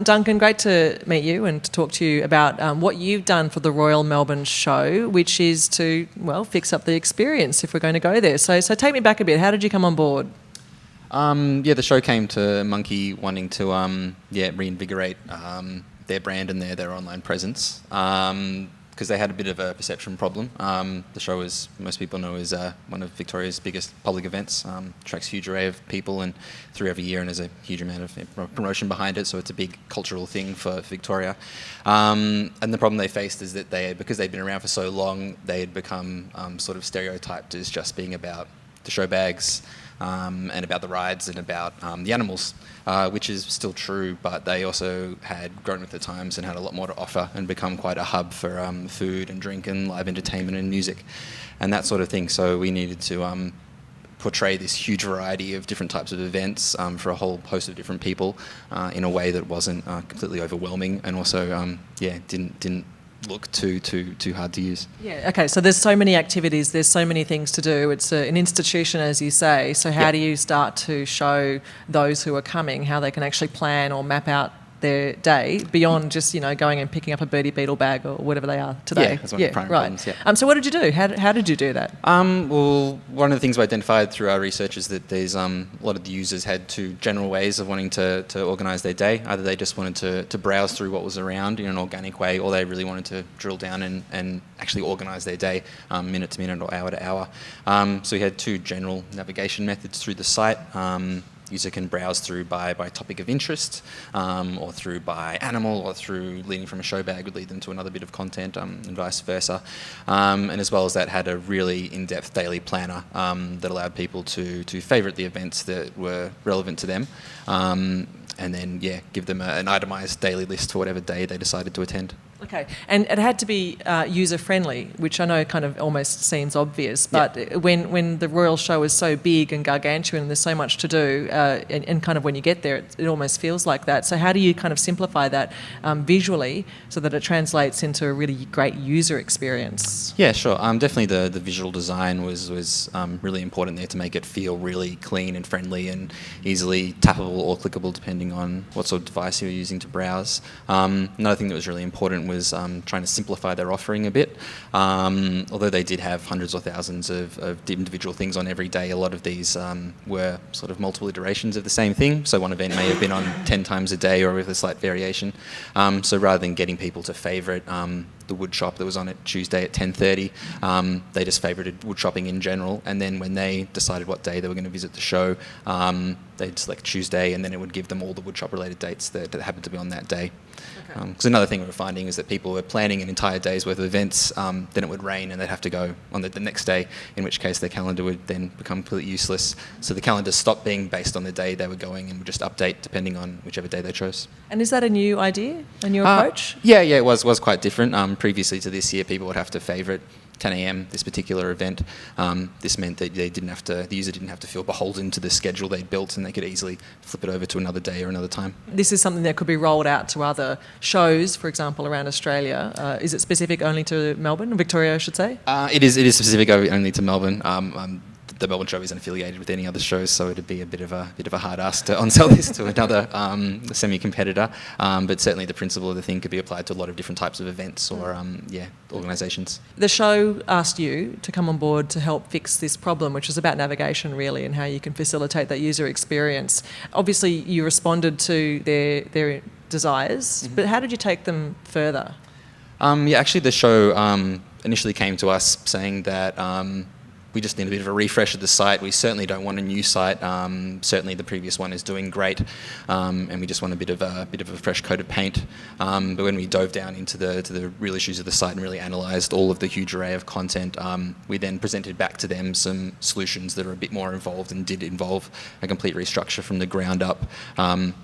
Duncan, great to meet you and to talk to you about what you've done for the Royal Melbourne Show, which is to, well, fix up the experience if we're going to go there. So take me back a bit. How did you come on board? The show came to Monkii wanting to reinvigorate their brand and their online presence because they had a bit of a perception problem. The show, as most people know, is one of Victoria's biggest public events. Attracts a huge array of people and through every year, and there's a huge amount of promotion behind it, so it's a big cultural thing for Victoria. And the problem they faced is that because they'd been around for so long, they had become sort of stereotyped as just being about the show bags, and about the rides and about the animals, which is still true, but they also had grown with the times and had a lot more to offer and become quite a hub for food and drink and live entertainment and music and that sort of thing. So we needed to portray this huge variety of different types of events for a whole host of different people in a way that wasn't completely overwhelming and also didn't look too hard to use. Yeah, okay, so there's so many activities, there's so many things to do. It's an institution, as you say, so how do you start to show those who are coming how they can actually plan or map out their day beyond just, going and picking up a birdie beetle bag or whatever they are today? Yeah, that's one of the primary problems, yeah. So what did you do? How did you do that? Well, one of the things we identified through our research is that there's a lot of the users had two general ways of wanting to organise their day. Either they just wanted to browse through what was around in an organic way, or they really wanted to drill down and actually organise their day minute to minute or hour to hour. So we had two general navigation methods through the site. User can browse through by topic of interest, or through by animal, or through leading from a show bag would lead them to another bit of content, and vice versa. And as well as that, had a really in-depth daily planner that allowed people to favourite the events that were relevant to them, and then give them an itemised daily list for whatever day they decided to attend. Okay, and it had to be user-friendly, which I know kind of almost seems obvious, but when the Royal Show is so big and gargantuan and there's so much to do, and kind of when you get there, it almost feels like that. So how do you kind of simplify that visually so that it translates into a really great user experience? Yeah, sure. Definitely the visual design was really important there to make it feel really clean and friendly and easily tappable or clickable depending on what sort of device you were using to browse. Another thing that was really important was trying to simplify their offering a bit. Although they did have hundreds or thousands of individual things on every day, a lot of these were sort of multiple iterations of the same thing. So one event may have been on 10 times a day or with a slight variation. So rather than getting people to favourite the wood shop that was on at Tuesday at 10:30, they just favourited wood shopping in general, and then when they decided what day they were going to visit the show, they'd select Tuesday, and then it would give them all the wood shop related dates that happened to be on that day. Because another thing we were finding is that people were planning an entire day's worth of events, then it would rain and they'd have to go on the next day, in which case their calendar would then become completely useless. So the calendar stopped being based on the day they were going and would just update depending on whichever day they chose. And is that a new idea, a new approach? Yeah, it was quite different. Previously to this year, people would have to favourite 10 a.m. this particular event. This meant that the user didn't have to feel beholden to the schedule they'd built, and they could easily flip it over to another day or another time. This is something that could be rolled out to other shows, for example, around Australia. Is it specific only to Melbourne, Victoria, I should say? It is specific only to Melbourne. The Melbourne show isn't affiliated with any other shows, so it'd be a bit of a hard ask to onsell this to another semi-competitor. But certainly the principle of the thing could be applied to a lot of different types of events or organisations. The show asked you to come on board to help fix this problem, which is about navigation really and how you can facilitate that user experience. Obviously, you responded to their desires, but how did you take them further? Actually, the show initially came to us saying that we just need a bit of a refresh of the site. We certainly don't want a new site. Certainly the previous one is doing great, and we just want a bit of a fresh coat of paint. But when we dove down into the real issues of the site and really analysed all of the huge array of content, we then presented back to them some solutions that are a bit more involved and did involve a complete restructure from the ground up,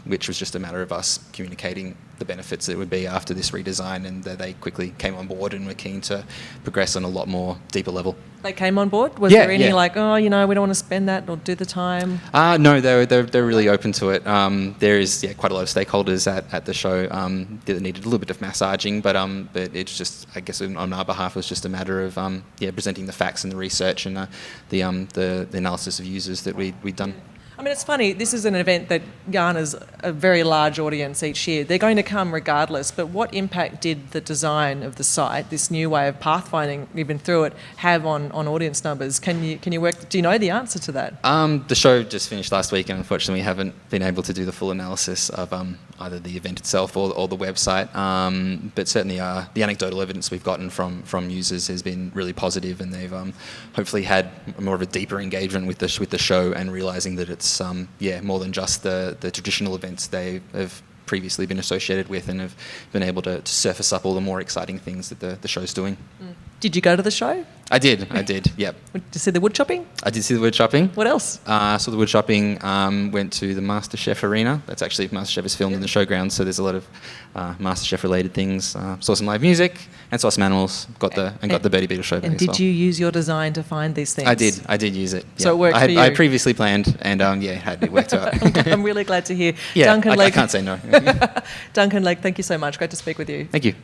which was just a matter of us communicating the benefits that it would be after this redesign, and that they quickly came on board and were keen to progress on a lot more deeper level. They came on board? Was there any we don't want to spend that or do the time? No, they're really open to it. There is quite a lot of stakeholders at the show that needed a little bit of massaging, but it's just, I guess on our behalf, it was just a matter of presenting the facts and the research and the analysis of users that we'd done. I mean, it's funny, this is an event that garners a very large audience each year. They're going to come regardless, but what impact did the design of the site, this new way of pathfinding even through it, have on audience numbers? Can you work, do you know the answer to that? The show just finished last week, and unfortunately we haven't been able to do the full analysis of either the event itself or the website. But certainly the anecdotal evidence we've gotten from users has been really positive, and they've hopefully had more of a deeper engagement with the show, and realising that it's more than just the traditional events they have previously been associated with, and have been able to surface up all the more exciting things that the show's doing. Did you go to the show? I did, yep. Did you see the wood chopping? I did see the wood chopping. What else? Saw the wood chopping, went to the MasterChef arena. That's actually, MasterChef is filmed in the showgrounds, so there's a lot of MasterChef related things. Saw some live music and saw some animals. Got the Birdie Beetle show. And did you use your design to find these things? I did use it. So it worked for you? I previously planned, and it worked out. I'm really glad to hear. Yeah, Duncan I Legg, can't say no. Duncan Legg, thank you so much. Great to speak with you. Thank you.